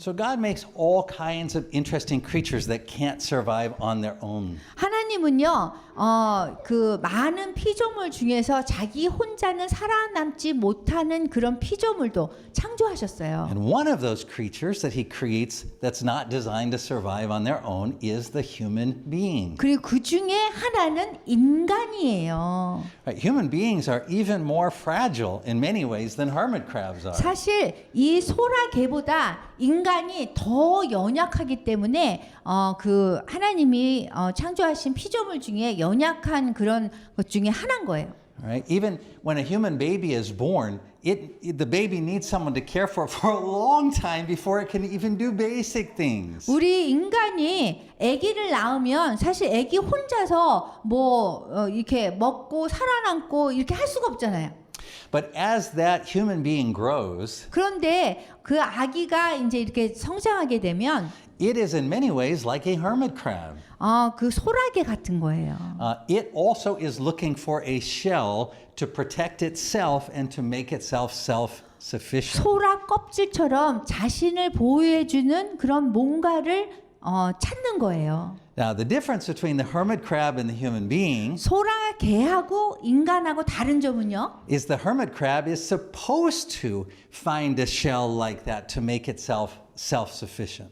So God makes all kinds of interesting creatures that can't survive on their own. 하나님은요, 그 많은 피조물 중에서 자기 혼자는 살아남지 못하는 그런 피조물도 창조하셨어요. And one of those creatures that he creates that's not designed to survive on their own is the human being. 그리고 그 중에 하나는 인간이에요. Right, human beings are even more fragile in many ways than hermit crabs are. 사실 이 소라게보다 인간이 더 연약하기 때문에 그 하나님이 창조하신 피조물 중에 연약한 그런 것 중에 하나인 거예요. Right? Even when a human baby is born, the baby needs someone to care for a long time before it can even do basic things. 우리 인간이 아기를 낳으면 사실 아기 혼자서 뭐 이렇게 먹고 살아남고 이렇게 할 수가 없잖아요. But as that human being grows, 그런데 그 아기가 이제 이렇게 성장하게 되면 it is in many ways like a hermit crab. 그 소라게 같은 거예요. It also is looking for a shell to protect itself and to make itself self-sufficient. 소라 껍질처럼 자신을 보호해주는 그런 뭔가를 찾는 거예요. Now, the difference between the hermit crab and the human being 소라게하고 인간하고 다른 점은요? is the hermit crab is supposed to find a shell like that to make itself self-sufficient.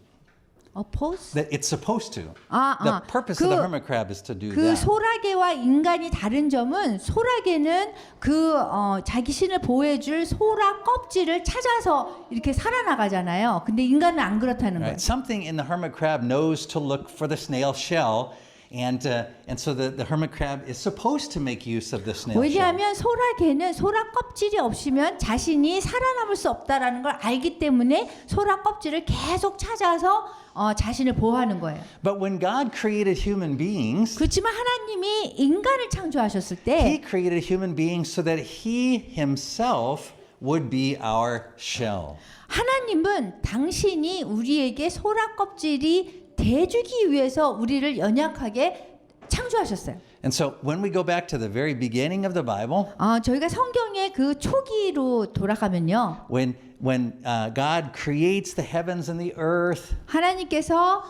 Oppose? That it's supposed to. 아, The 아. purpose of the hermit crab is to do 그 that. 소라게와 인간이 다른 점은 소라게는 그 자기 신을 보호해줄 소라 껍질을 찾아서 이렇게 살아나가잖아요. 근데 인간은 안 그렇다는 거예요. Right? Something in the hermit crab knows to look for the snail shell, and so the hermit crab is supposed to make use of the snail shell. 왜냐하면 소라게는 소라 껍질이 없으면 자신이 살아남을 수 없다라는 걸 알기 때문에 소라 껍질을 계속 찾아서 자신을 보호하는 거예요. But when God created human beings, 그렇지만 하나님이 인간을 창조하셨을 He 때 created human beings so that He Himself would be our shell. 하나님은 당신이 우리에게 소라 껍질이 돼주기 위해서 우리를 연약하게 창조하셨어요. And so when we go back to the very beginning of the Bible, 저희가 성경의 그 초기로 돌아가면요. when God creates the heavens and the earth, 하나님께서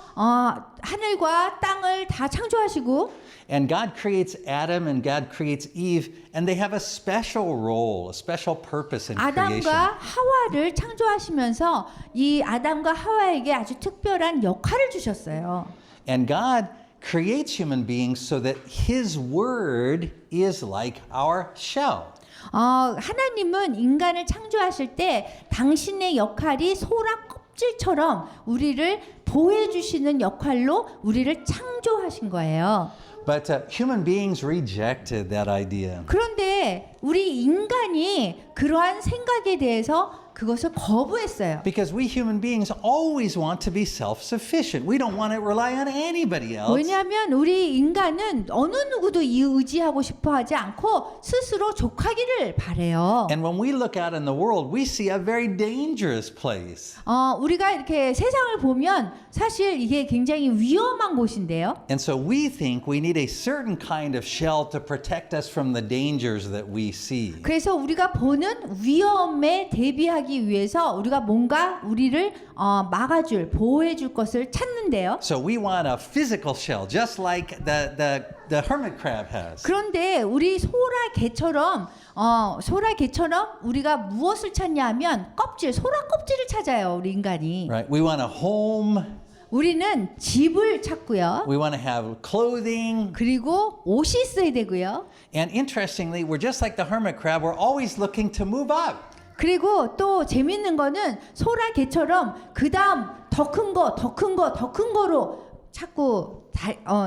하늘과 땅을 다 창조하시고 and God creates Adam and God creates Eve, and they have a special role, a special purpose in creation. 아담과 하와를 창조하시면서 이 아담과 하와에게 아주 특별한 역할을 주셨어요. And God creates human beings so that His word is like our shell. 하나님은 인간을 창조하실 때 당신의 역할이 소라 껍질처럼 우리를 보호해 주시는 역할로 우리를 창조하신 거예요. But human beings rejected that idea. 그런데 우리 인간이 그러한 생각에 대해서 그것을 거부했어요. Because we human beings always want to be self-sufficient. We don't want to rely on anybody else. 왜냐하면 우리 인간은 어느 누구도 의지하고 싶어 하지 않고 스스로 족하기를 바래요. And when we look out in the world, we see a very dangerous place. 우리가 이렇게 세상을 보면 사실 이게 굉장히 위험한 곳인데요. And so we think we need a certain kind of shell to protect us from the dangers that we see. 그래서 우리가 보는 위험에 대비하기 위해서 우리가 뭔가 우리를 막아줄, 보호해줄 것을 찾는데요. So we want a physical shell, just like the hermit crab has. 그런데 우리 소라게처럼 우리가 무엇을 찾냐면 껍질, 소라 껍질을 찾아요. 우리 인간이. Right? We want a home. 우리는 집을 찾고요. We want to have clothing. 그리고 옷이 있어야 되고요. And interestingly, we're just like the hermit crab. We're always looking to move up. 그리고 또 재밌는 거는 소라게처럼 그 다음 더 큰 거, 더 큰 거, 더 큰 거로 자꾸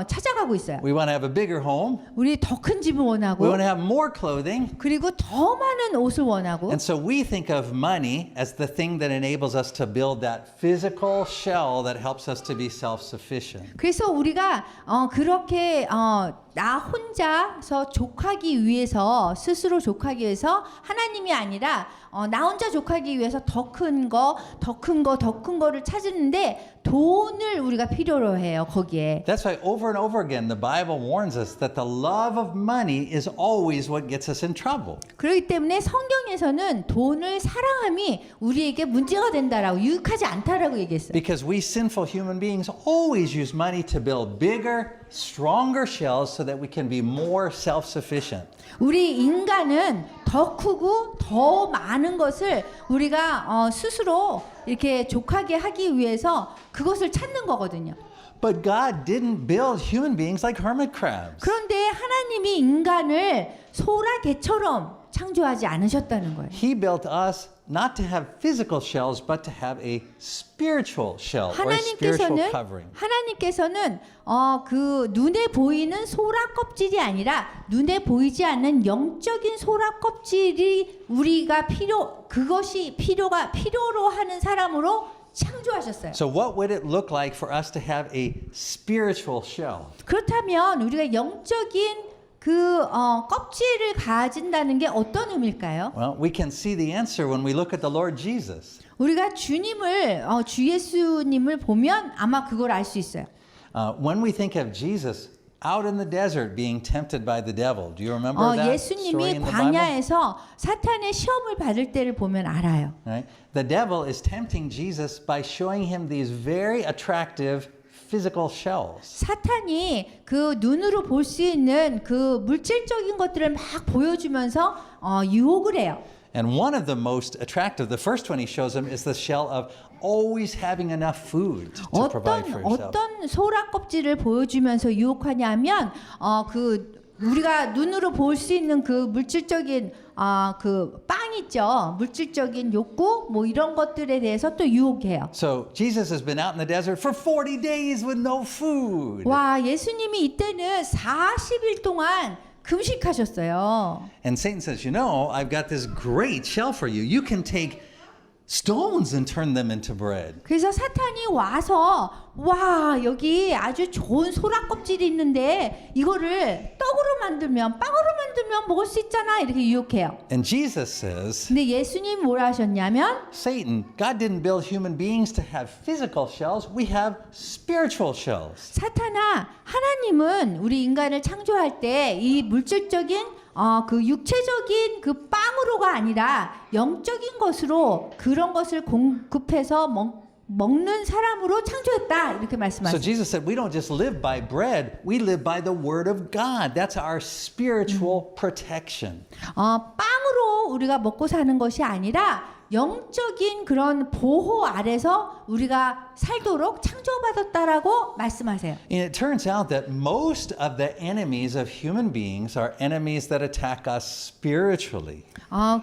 찾아가고 있어요. We want to have a bigger home. 우리 더 큰 집을 We 원하고 want to have more clothing. 그리고 더 많은 옷을 원하고 And so we think of money as the thing that enables us to build that physical shell that helps us to be self-sufficient. 그래서 우리가 그렇게 나 혼자서 족하기 위해서 스스로 족하기 위해서 하나님이 아니라 나 혼자 족하기 위해서 더 큰 거, 더 큰 거, 더 큰 거를 찾는데 돈을 우리가 필요로 해요. 거기에. That's why over and over again the Bible warns us that the love of money is always what gets us in trouble. 그렇기 때문에 성경에서는 돈을 사랑함이 우리에게 문제가 된다라고 유익하지 않다라고 얘기했어요. Because we sinful human beings always use money to build bigger, stronger shells so that we can be more self-sufficient. 우리 인간은 더 크고 더 많은 것을 우리가 스스로 이렇게 족하게 하기 위해서 그것을 찾는 거거든요. But God didn't build human beings like hermit crabs. 그런데 하나님이 인간을 소라게처럼 창조하지 않으셨다는 거예요. He built us not to have physical shells, but to have a spiritual shell or a spiritual covering. 하나님께서는 그 눈에 보이는 소라 껍질이 아니라 눈에 보이지 않는 영적인 소라 껍질이 우리가 필요로 하는 사람으로 창조하셨어요. So what would it look like for us to have a spiritual shell? 그렇다면 우리가 영적인 그 껍질을 가진다는 게 어떤 의미일까요? Well, we can see the answer when we look at the Lord Jesus. 우리가 주 예수님을 보면 아마 그걸 알 수 있어요. When we think of Jesus out in the desert being tempted by the devil, do you remember that story 예수님이 in the Bible? 광야에서 사탄의 시험을 받을 때를 보면 알아요. Right? The devil is tempting Jesus by showing him these very attractive physical shells. 사탄이 그 눈으로 볼 수 있는 그 물질적인 것들을 막 보여주면서 유혹을 해요. And one of the most attractive, the first one he shows him, is the shell of always having enough food to provide for yourself. 어떤 소라 껍질을 보여주면서 유혹하냐면 그 우리가 눈으로 볼 수 있는 그 물질적인 그 빵 있죠. 물질적인 욕구 뭐 이런 것들에 대해서 또 유혹해요. So Jesus has been out in the desert for 40 days with no food. 와, 예수님이 이때는 40일 동안 금식하셨어요. And Satan says, you know, I've got this great shell for you. You can take stones and turn them into bread. 그래서 사탄이 와서 와, 여기 아주 좋은 소라 껍질이 있는데 이거를 떡으로 만들면 빵으로 만들면 먹을 수 있잖아. 이렇게 유혹해요. And Jesus says, 근데 예수님 뭐라 하셨냐면 Satan, God didn't build human beings to have physical shells. We have spiritual shells. 사탄아, 하나님은 우리 인간을 창조할 때 이 물질적인 그 육체적인 그 빵으로가 아니라 영적인 것으로 그런 것을 공급해서 먹는 사람으로 창조했다 이렇게 So 말씀하셨어요. Jesus said, we don't just live by bread, we live by the word of God. That's our spiritual protection. 빵으로 우리가 먹고 사는 것이 아니라 영적인 그런 보호 아래서 우리가 살도록 창조받았다라고 말씀하세요. And it turns out that most of the enemies of human beings are enemies that attack us spiritually.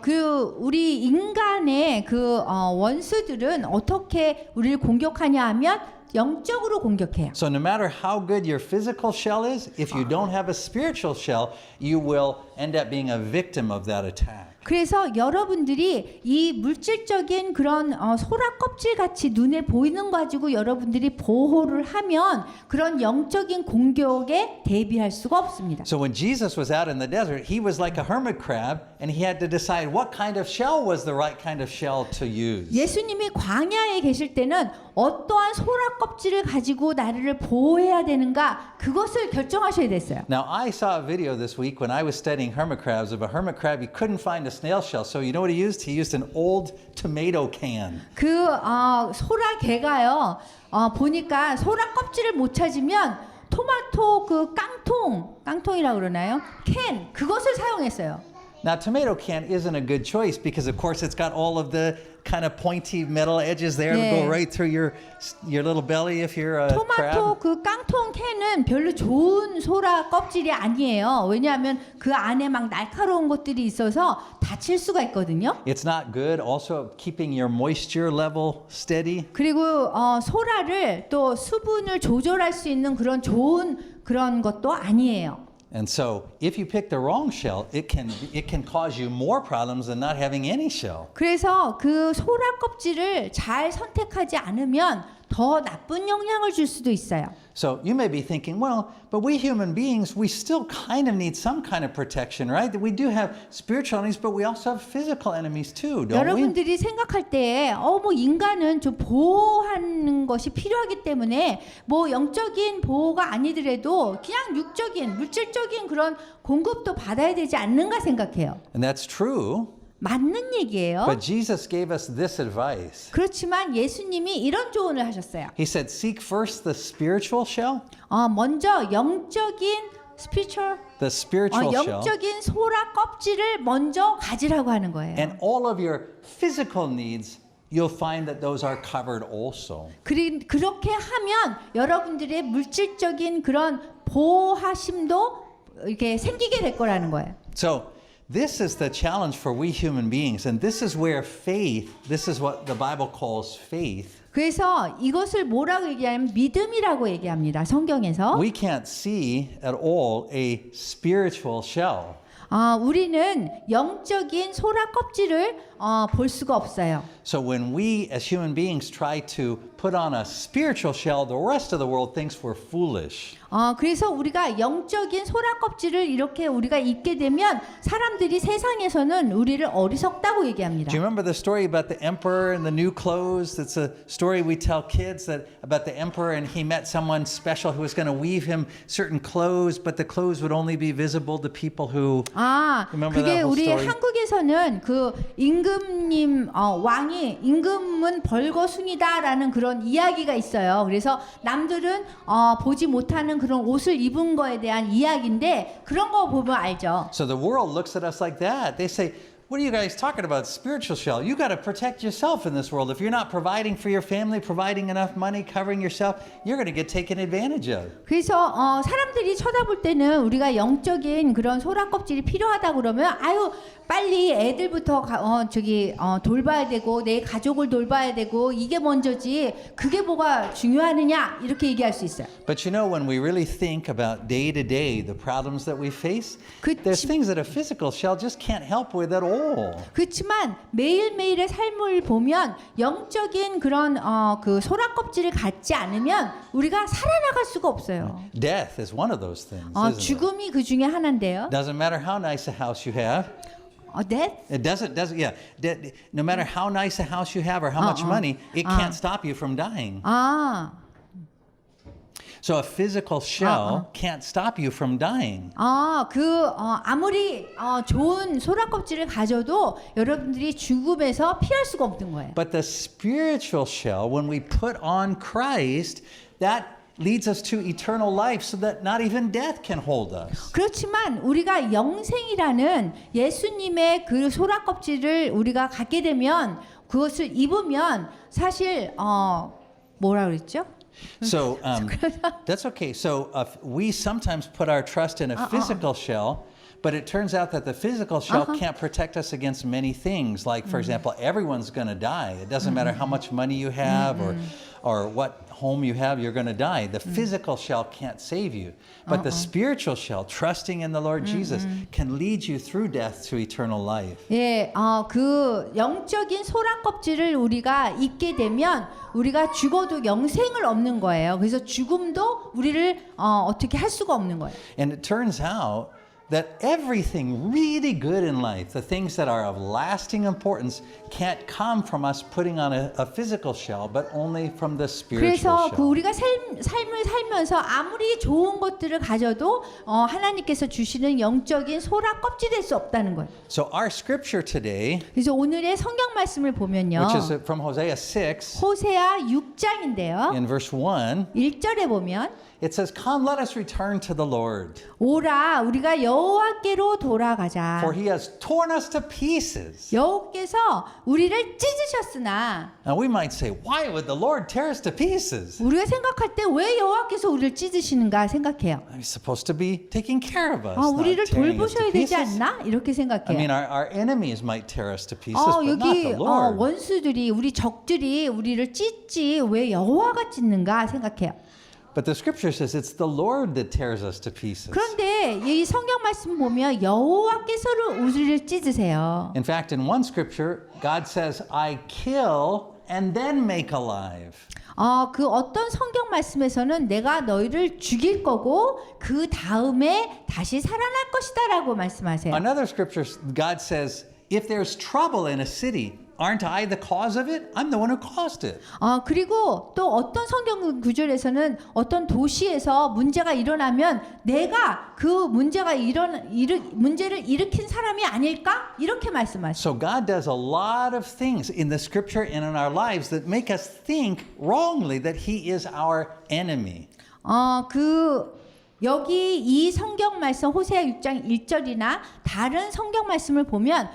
그 우리 인간의 그 원수들은 어떻게 우리를 공격하냐 하면 영적으로 공격해요. So no matter how good your physical shell is, if you don't have a spiritual shell, you will end up being a victim of that attack. 그래서 여러분들이 이 물질적인 그런 소라 껍질 같이 눈에 보이는 거 가지고 여러분들이 보호를 하면 그런 영적인 공격에 대비할 수가 없습니다. So when Jesus was out in the desert, he was like a hermit crab and he had to decide what kind of shell was the right kind of shell to use. 예수님이 광야에 계실 때는 어떠한 소라 껍질을 가지고 나를 보호해야 되는가 그것을 결정하셔야 됐어요. Now I saw a video this week when I was studying hermit crabs of a hermit crab. He couldn't find a snail shell. So you know what he used? He used an old tomato can. 그 소라 개가요. 보니까 소라 껍질을 못 찾으면 토마토 그 깡통이라고 그러나요? 캔 그것을 사용했어요. Now tomato can isn't a good choice because of course it's got all of the kind of pointy metal edges there that go right through your little belly if you're a crab. 토마토 그 깡통 캔은 별로 좋은 소라 껍질이 아니에요. 왜냐하면 그 안에 막 날카로운 것들이 있어서 다칠 수가 있거든요. It's not good also keeping your moisture level steady. 그리고 소라를 또 수분을 조절할 수 있는 그런 좋은 그런 것도 아니에요. And so, if you pick the wrong shell, it can cause you more problems than not having any shell. 그래서 그 소라 껍질을 잘 선택하지 않으면 더 나쁜 영향을 줄 수도 있어요. So you may be thinking, well, but we human beings, we still kind of need some kind of protection, right? That we do have spiritual enemies, but we also have physical enemies too, don't we? 여러분들이 생각할 때, 뭐 인간은 좀 보호하는 것이 필요하기 때문에 뭐 영적인 보호가 아니더라도 그냥 육적인, 물질적인 그런 공급도 받아야 되지 않는가 생각해요. And that's true. 맞는 얘기예요. But Jesus gave us this advice. 그렇지만 예수님이 이런 조언을 하셨어요. He said, seek first the spiritual shell, 먼저 영적인 spiritual, the spiritual shell, 영적인 소라 껍질을 먼저 가지라고 하는 거예요. and all of your physical needs, you'll find that those are covered also. 그렇게 하면 여러분들의 물질적인 그런 보호하심도 이렇게 생기게 될 거라는 거예요. So this is the challenge for we human beings, and this is where faith, this is what the Bible calls faith. 그래서 이것을 뭐라고 얘기하면 믿음이라고 얘기합니다. 성경에서. We can't see at all a spiritual shell. 우리는 영적인 소라 껍질을 볼 수가 없어요. So when we as human beings try to put on a spiritual shell, the rest of the world thinks we're foolish. 그래서 우리가 영적인 소라 껍질을 이렇게 우리가 입게 되면 사람들이 세상에서는 우리를 어리석다고 얘기합니다. Do you remember the story about the emperor and the new clothes? It's a story we tell kids that about the emperor, and he met someone special who was going to weave him certain clothes, but the clothes would only be visible to people who remember 그게 that whole 우리 story? 한국에서는 그 임금님 왕이 임금은 벌거숭이다라는 그런 이야기가 있어요. 그래서 남들은 보지 못하는 그런 옷을 입은 거에 대한 이야기인데 그런 거 보면 알죠. So the world looks at us like that. They say, what are you guys talking about? Spiritual shell. You got to protect yourself in this world. If you're not providing for your family, providing enough money, covering yourself, you're going to get taken advantage of. 그래서 사람들이 쳐다볼 때는 우리가 영적인 그런 소라 껍질이 필요하다 그러면 빨리 애들부터 돌봐야 되고 내 가족을 돌봐야 되고 이게 먼저지 그게 뭐가 중요하느냐 이렇게 얘기할 수 있어요. But you know, when we really think about day to day the problems that we face, there's things that a physical shell just can't help with at all. 그렇지만 매일매일의 삶을 보면 영적인 그런 그 소라 kop질을 갖지 않으면 우리가 살아나갈 수가 없어요. Death is one of those things. Isn't it? 죽음이 그 중에 하나인데요. Doesn't matter how nice a house you have. Death? It doesn't. Yeah. No matter how nice a house you have or how much money, it can't stop you from dying. So a physical shell can't stop you from dying. 아무리 좋은 소라 껍질을 가져도 여러분들이 죽음에서 피할 수가 없는 거예요. But the spiritual shell, when we put on Christ, that leads us to eternal life so that not even death can hold us. 그렇지만 우리가 영생이라는 예수님의 그 소라 껍질을 우리가 갖게 되면 그것을 입으면 사실 뭐라 그랬죠? So that's okay. So we sometimes put our trust in a physical shell, but it turns out that the physical shell can't protect us against many things. Like, for example, everyone's going to die. It doesn't matter how much money you have or what home you have, you're going to die. The physical shell can't save you. But the spiritual shell, trusting in the Lord Jesus, can lead you through death to eternal life. 예, 그 영적인 소라 껍질을 우리가 입게 되면 우리가 죽어도 영생을 얻는 거예요. 그래서 죽음도 우리를 어떻게 할 수가 없는 거예요. And it turns out that everything really good in life, the things that are of lasting importance, can't come from us putting on a physical shell, but only from the spiritual 그래서 shell. 그 우리가 삶을 살면서 아무리 좋은 것들을 가져도 하나님께서 주시는 영적인 소라 껍질이 될 수 없다는 거예요. So our scripture today, 그래서 오늘의 성경 말씀을 보면요. which is from Hosea 6, 호세아 6장인데요. in verse 1, 1절에 보면 it says, "Come, let us return to the Lord, 오라 우리가 여호와께로 돌아가자. for He has torn us to pieces." 여호와께서 우리를 찢으셨으나 Now we might say, why would the Lord tear us to pieces? 우리가 생각할 때 왜 여호와께서 우리를 찢으시는가 생각해요. He's supposed to be taking care of us, not 우리를 tearing us to 돌보셔야 되지 pieces. 않나? 이렇게 I mean, 생각해요. our enemies might tear us to pieces, but not 여기 the Lord. 원수들이 우리 적들이 우리를 찢지 왜 여호와가 찢는가 생각해요. But the scripture says it's the Lord that tears us to pieces. 그런데 이 성경 말씀 보면 여호와께서는 우리를 찢으세요. In fact, in one scripture, God says, I kill and then make alive. 그 어떤 성경 말씀에서는 내가 너희를 죽일 거고 그 다음에 다시 살아날 것이다라고 말씀하세요. Another scripture, God says, if there's trouble in a city, aren't I the cause of it? I'm the one who caused it. 그리고 또 어떤 성경 구절에서는 어떤 도시에서 문제가 일어나면 내가 그 문제를 일으킨 사람이 아닐까? 이렇게 말씀하시죠. So God does a lot of things in the scripture and in our lives that make us think wrongly that He is our enemy. 여기 이 성경 말씀 호세아 6장 1절이나 다른 성경 말씀을 보면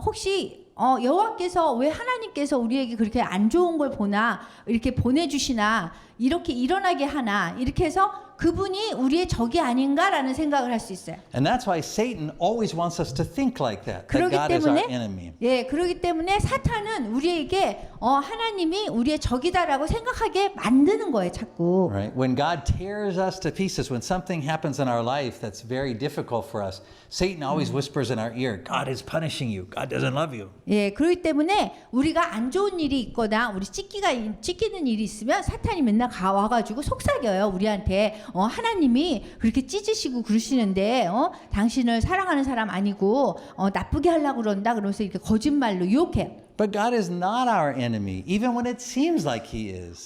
혹시 여호와께서 왜 하나님께서 우리에게 그렇게 안 좋은 걸 보나 이렇게 보내주시나 이렇게 일어나게 하나 이렇게 해서 그분이 우리의 적이 아닌가라는 생각을 할 수 있어요. And that's why Satan always wants us to think like that 그렇기 God is our 때문에 enemy. 그렇기 때문에 사탄은 우리에게 하나님이 우리의 적이다라고 생각하게 만드는 거예요, 자꾸. Right? When God tears us to pieces, when something happens in our life that's very difficult for us, Satan always whispers in our ear, God is punishing you. God doesn't love you. 그렇기 때문에 우리가 안 좋은 일이 있거나 우리 찢기는 일이 있으면 사탄이 맨날 와가지고 속삭여요, 우리한테. 하나님이 그렇게 찢으시고 그러시는데 당신을 사랑하는 사람 아니고 나쁘게 하려고 그런다 그러면서 이렇게 거짓말로 유혹해요. But God is not our enemy, even when it seems like He is.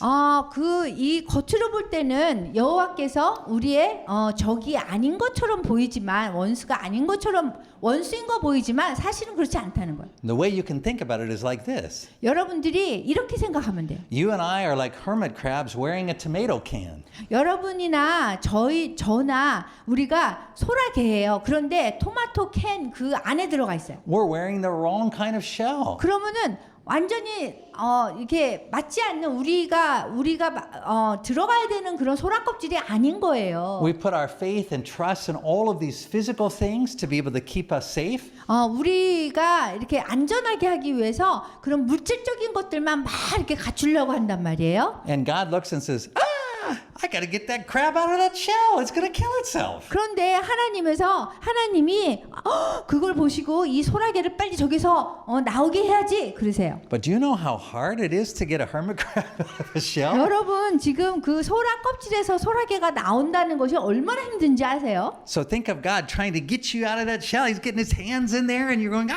이 겉으로 볼 때는 여호와께서 우리의 적이 아닌 것처럼 보이지만 원수가 아닌 것처럼 원수인 거 보이지만 사실은 그렇지 않다는 거예요. The way you can think about it is like this. 여러분들이 이렇게 생각하면 돼요. You and I are like hermit crabs wearing a tomato can. 여러분이나 저나 우리가 소라게예요. 그런데 토마토 캔 그 안에 들어가 있어요. We're wearing the wrong kind of shell. 그러면은 완전히 이렇게 맞지 않는 우리가 들어가야 되는 그런 소라 껍질이 아닌 거예요. We put our faith and trust in all of these physical things to be able to keep us safe. 우리가 이렇게 안전하게 하기 위해서 그런 물질적인 것들만 막 이렇게 갖추려고 한단 말이에요. And God looks and says, I got to get that crab out of that shell. It's going to kill itself. 그런데 하나님이 그걸 보시고 이 소라게를 빨리 저기서 나오게 해야지 그러세요. But do you know how hard it is to get a hermit crab out of a shell? 여러분 지금 그 소라 껍질에서 소라게가 나온다는 것이 얼마나 힘든지 아세요? So think of God trying to get you out of that shell. He's getting his hands in there and you're going,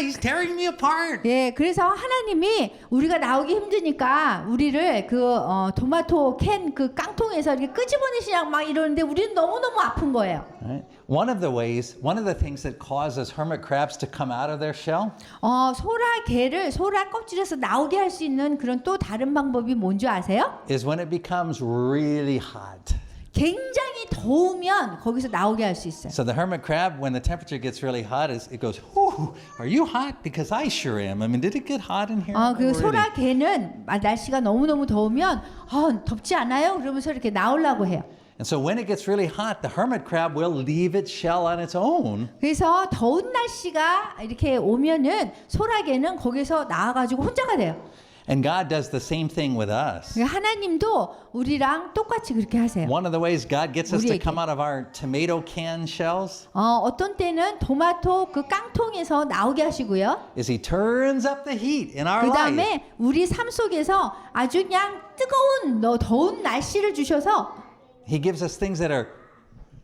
he's tearing me apart. 그래서 하나님이 우리가 나오기 힘드니까 우리를 그 토마토 캔 그 깡통에서 이렇게 끄집어내시냐 막 이러는데 우리는 너무너무 아픈 거예요. Right? One of the things that causes hermit crabs to come out of their shell 소라게를 소라 껍질에서 나오게 할 수 있는 그런 또 다른 방법이 뭔지 아세요? is when it becomes really hot. 굉장히 더우면 거기서 나오게 할 수 있어요. So the hermit crab, when the temperature gets really hot, it goes, "Whoo, are you hot? Because I sure am. I mean, did it get hot in here?" 그 소라게는 날씨가 너무너무 더우면 덥지 않아요? 그러면서 이렇게 나오려고 해요. And so when it gets really hot, the hermit crab will leave its shell on its own. 그래서 더운 날씨가 이렇게 오면은 소라게는 거기서 나와가지고 혼자가 돼요. And God does the same thing with us. 하나님도 우리랑 똑같이 그렇게 하세요. One of the ways God gets us to 우리에게. come out of our tomato can shells 어떤 때는 토마토 그 깡통에서 나오게 하시고요. is He turns up the heat in our 그 life. 다음에 우리 삶 속에서 아주 그냥 뜨거운 더운 날씨를 주셔서 He gives us things that are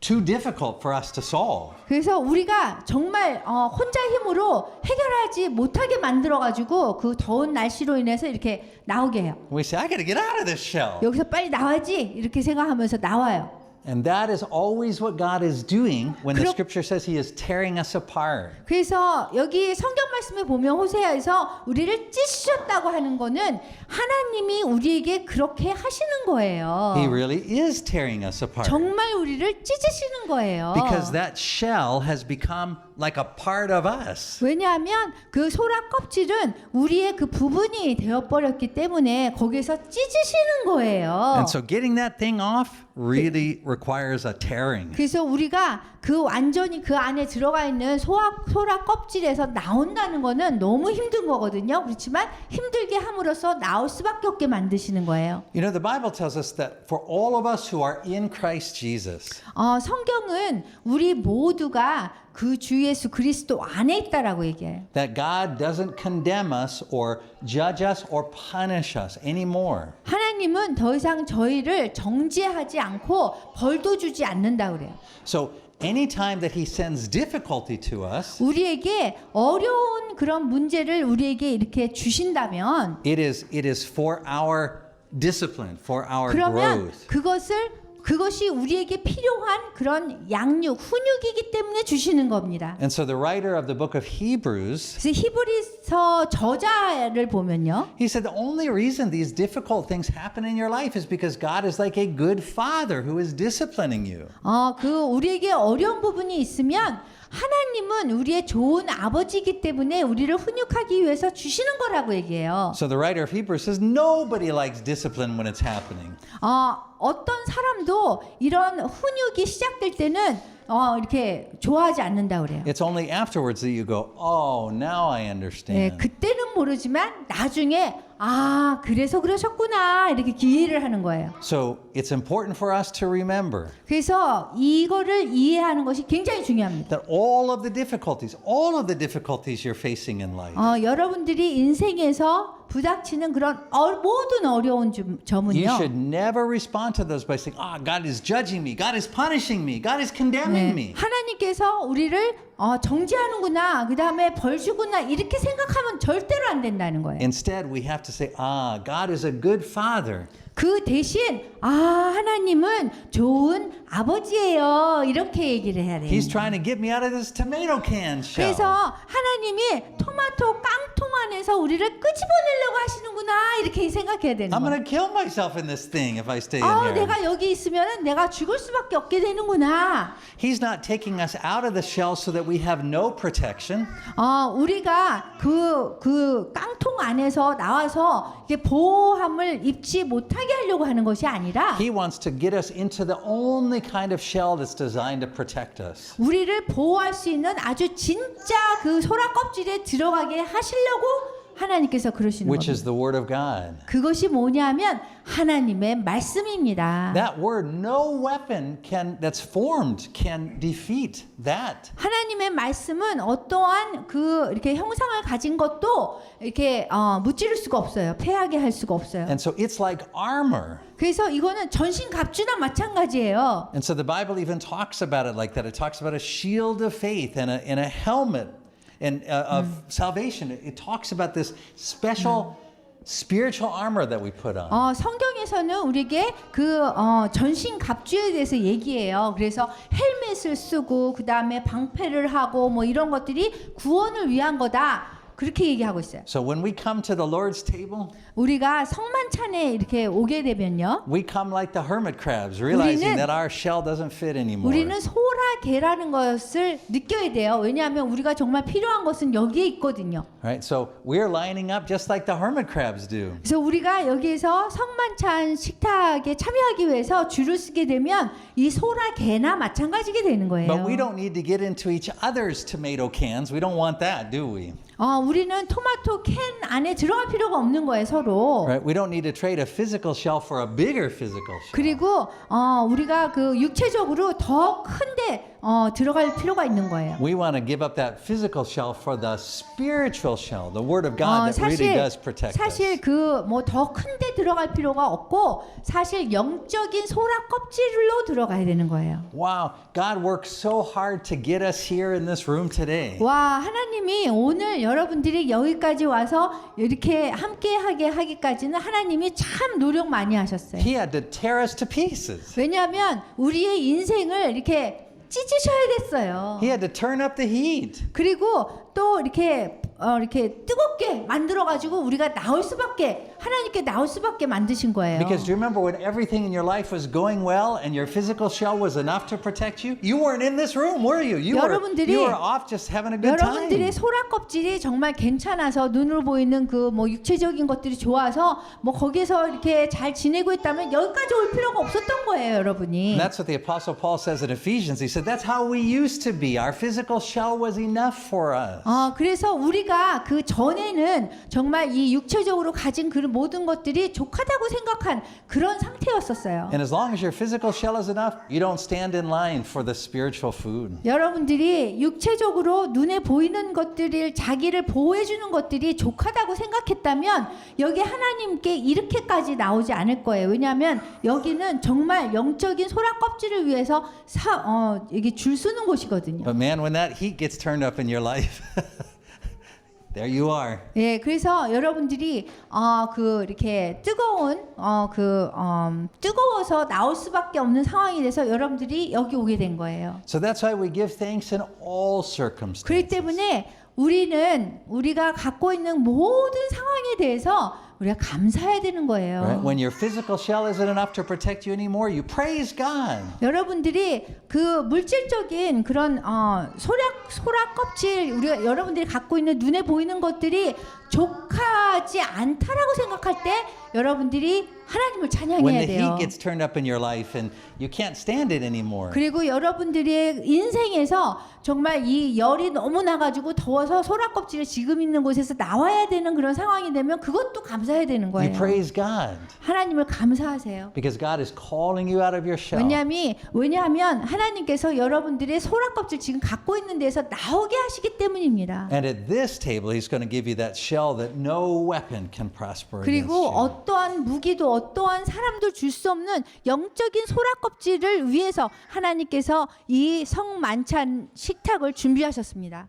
too difficult for us to solve. 그래서 우리가 정말 혼자 힘으로 해결하지 못하게 만들어가지고 그 더운 날씨로 인해서 이렇게 나오게 해요. We say, I got to get out of this shell. 여기서 빨리 나와야지 이렇게 생각하면서 나와요. And that is always what God is doing when the 그렇- scripture says He is tearing us apart. 그래서 여기 성경 말씀에 보면 호세아에서 우리를 찢으셨다고 하는 거는 하나님이 우리에게 그렇게 하시는 거예요. He really is tearing us apart. 정말 우리를 찢으시는 거예요. Because that shell has become like a part of us. 왜냐하면 그 소라 껍질은 우리의 그 부분이 되어버렸기 때문에 거기에서 찢으시는 거예요. And so getting that thing off really requires a tearing. 그래서 우리가 그 완전히 그 안에 들어가 있는 소라 껍질에서 나온다는 거는 너무 힘든 거거든요. 그렇지만 힘들게 함으로써 나올 수밖에 없게 만드시는 거예요. You know, the Bible tells us that for all of us who are in Christ Jesus, 성경은 우리 모두가 그 주 예수 그리스도 안에 있다라고 얘기해요. that God doesn't condemn us or judge us or punish us anymore. 하나님은 더 이상 저희를 정죄하지 않고 벌도 주지 않는다 그래요. So anytime that he sends difficulty to us, 우리에게 어려운 그런 문제를 우리에게 이렇게 주신다면 it is for our discipline, for our 그러면 growth. 그것이 우리에게 필요한 그런 양육, 훈육이기 때문에 주시는 겁니다. And so the writer of the book of Hebrews, 그래서 히브리서 저자를 보면요. he said the only reason these difficult things happen in your life is because God is like a good father who is disciplining you. 우리에게 어려운 부분이 있으면 하나님은 우리의 좋은 아버지이기 때문에 우리를 훈육하기 위해서 주시는 거라고 얘기해요. So the writer of Hebrews says nobody likes discipline when it's happening. 어떤 사람도 이런 훈육이 시작될 때는 이렇게 좋아하지 않는다 그래요. It's only afterwards that you go, oh, now I 네, understand. 그때는 모르지만 나중에 그래서 그러셨구나 이렇게 이해를 하는 거예요. So it's important for us to remember 그래서 이거를 이해하는 것이 굉장히 중요합니다. that all of the difficulties you're facing in life, 여러분들이 인생에서 부닥치는 그런 모든 어려운 you 점은요. should never respond to those by saying, God is judging me, God is punishing me, God is condemning me. 하나님께서 우리를 정죄하는구나, 그 다음에 벌 주구나 이렇게 생각하면 절대로 안 된다는 거예요. Instead, we have to say, God is a good father. 그 대신 하나님은 좋은 아버지예요 이렇게 얘기를 해야 돼요. He's trying to get me out of this tomato can shell. 그래서 하나님이 토마토 깡통 안에서 우리를 끄집어내려고 하시는구나 이렇게 생각해야 되는 I'm 거예요. going to kill myself in this thing if I stay in here. 내가 여기 있으면 내가 죽을 수밖에 없게 되는구나. He's not taking us out of the shell so that we have no protection. 우리가 그 깡통 안에서 나와서 이게 보호함을 입지 못하게 하려고 하는 것이 아니라 He wants to get us into the only kind of shell that's designed to protect us. 우리를 보호할 수 있는 아주 진짜 그 소라 껍질에 들어가게 하시려고 하나님께서 그러시는 Which 겁니다. is the Word of God. 그것이 뭐냐면 하나님의 말씀입니다. That word, no weapon that's formed can defeat that. 하나님의 말씀은 어떠한 이렇게 형상을 가진 것도 이렇게 무찌를 수가 없어요. 패하게 할 수가 없어요. And so it's like armor. 그래서 이거는 전신 갑주나 마찬가지예요. And so the Bible even talks about it like that. It talks about a shield of faith and a helmet and of salvation. It talks about this special spiritual armor that we put on. 성경에서는 우리에게 전신 갑주에 대해서 얘기해요. 그래서 헬멧을 쓰고 그 다음에 방패를 하고 뭐 이런 것들이 구원을 위한 거다. 그렇게 얘기하고 있어요. So when we come to the Lord's table, 우리가 성만찬에 이렇게 오게 되면요. we come like the hermit crabs, realizing 우리는- that our shell doesn't fit anymore. 우리는 소라게라는 것을 느껴야 돼요. 왜냐하면 우리가 정말 필요한 것은 여기에 있거든요. Right? So we're lining up just like the hermit crabs do. 그래서 우리가 여기에서 성만찬 식탁에 참여하기 위해서 줄을 서게 되면 이 소라게나 마찬가지게 되는 거예요. But we don't need to get into each other's tomato cans. We don't want that, do we? 우리는 토마토 캔 안에 들어갈 필요가 없는 거예요, 서로. Right? We don't need to trade a physical shell for a bigger physical shell. 그리고 우리가 그 육체적으로 더 큰데 들어갈 필요가 있는 거예요. We want to give up that physical shell for the spiritual shell, the Word of God that really does protect us. 사실 더 큰데 들어갈 필요가 없고 사실 영적인 소라 껍질로 들어가야 되는 거예요. Wow, God worked so hard to get us here in this room today. 와, 하나님이 오늘 여러분들이 여기까지 와서 이렇게 함께하게 하기까지는 하나님이 참 노력 많이 하셨어요. He had to tear us to pieces. 왜냐하면 우리의 인생을 이렇게 찢으셔야 됐어요. He had to turn up the heat. 그리고 또 이렇게 뜨겁게 만들어 가지고 우리가 나올 수밖에 하나님께 나올 수밖에 만드신 거예요. Because do you remember when everything in your life was going well and your physical shell was enough to protect you? You weren't in this room, were you? You were off just having a good time. 여러분들의 소라 껍질이 정말 괜찮아서 눈으로 보이는 그 뭐 육체적인 것들이 좋아서 뭐 거기서 이렇게 잘 지내고 있다면 여기까지 올 필요가 없었던 거예요, 여러분이. And that's what the Apostle Paul says in Ephesians. He said that's how we used to be. Our physical shell was enough for us. 그래서 우리가 그 전에는 정말 이 육체적으로 가진 그 모든 것들이 족하다고 생각한 그런 상태였었어요. And as long as your physical shell is enough, you don't stand in line for the spiritual food. 여러분들이 육체적으로 눈에 보이는 것들을 자기를 보호해 주는 것들이 족하다고 생각했다면 여기 하나님께 이렇게까지 나오지 않을 거예요. 왜냐하면 여기는 정말 영적인 소라 껍질을 위해서 이게 줄 서는 곳이거든요. But man, when that heat gets turned up in your life, there you are. 예, 그래서 여러분들이 이렇게 뜨거워서 나올 수밖에 없는 상황이 돼서 여러분들이 여기 오게 된 거예요. So that's why we give thanks in all 그렇기 circumstances. 때문에 우리가 갖고 있는 모든 상황에 대해서 우리가 감사해야 되는 거예요. Right? When your physical shell isn't enough to protect you anymore, you praise God. 여러분들이 그 물질적인 그런 소라 껍질 여러분들이 갖고 있는 눈에 보이는 것들이 족하지 않다라고 생각할 때 여러분들이 하나님을 When 찬양해야 the 돼요. heat gets turned up in your life and you can't stand it anymore. 그리고 여러분들의 인생에서 정말 이 열이 너무 나가지고 더워서 소라 껍질이 지금 있는 곳에서 나와야 되는 그런 상황이 되면 그것도 감사해야 되는 You 거예요. praise God 하나님을 감사하세요. because God is calling you out of your shell. 왜냐하면 하나님께서 여러분들의 소라 껍질 지금 갖고 있는 데서 나오게 하시기 때문입니다. And at this table, He's going to give you that shell that no weapon can prosper against 그리고 you. 어떠한 무기도 어떠한 사람도 줄 수 없는 영적인 소라 껍질을 위해서 하나님께서 이 성만찬 식탁을 준비하셨습니다.